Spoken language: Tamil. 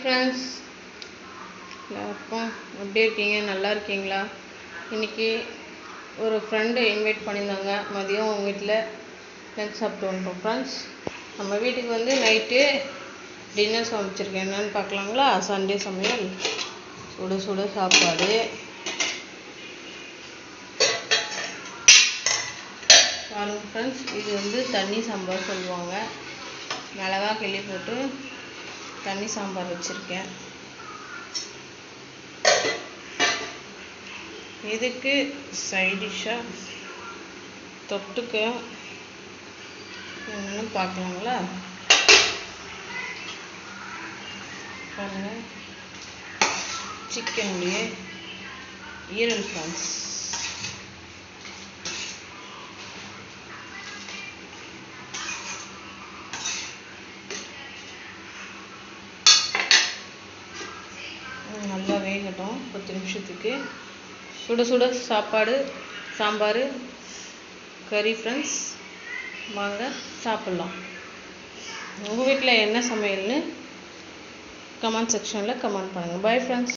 ஃப்ரெண்ட்ஸ், எல்லாருக்கும் எப்படி இருக்கீங்க? நல்லா இருக்கீங்களா? இன்றைக்கி ஒரு ஃப்ரெண்டு இன்வைட் பண்ணியிருந்தாங்க. மதியம் அவங்க வீட்டில் லஞ்ச் சாப்பிட்டு வந்துட்டோம் ஃப்ரெண்ட்ஸ். நம்ம வீட்டுக்கு வந்து நைட்டு டின்னர் சமைச்சிருக்கேன். என்னென்னு பார்க்கலாங்களா? சண்டே சமையல், சுட சுட சாப்பாடு, பாருங்க ஃப்ரெண்ட்ஸ். இது வந்து தண்ணி சாம்பார் சொல்லுவாங்க. மிளகா கிள்ளி போட்டு தண்ணி சாம்பார் வச்சுருக்கேன். இதுக்கு சைடிஷ்ஷாக தொட்டுக்க என்னென்னு பார்க்கலாங்களா? பாருங்கள், சிக்கனுடைய ஈரல் ஃப்ரெண்ட்ஸ். நல்லா வேகட்டும் 10 நிமிஷத்துக்கு. சுட சுட சாப்பாடு, சாம்பார், கறி ஃப்ரெண்ட்ஸ். வாங்க சாப்பிட்லாம். உங்கள் வீட்டில் என்ன சமையல்னு கமெண்ட் செக்ஷனில் கமெண்ட் பண்ணுங்கள். Bye friends.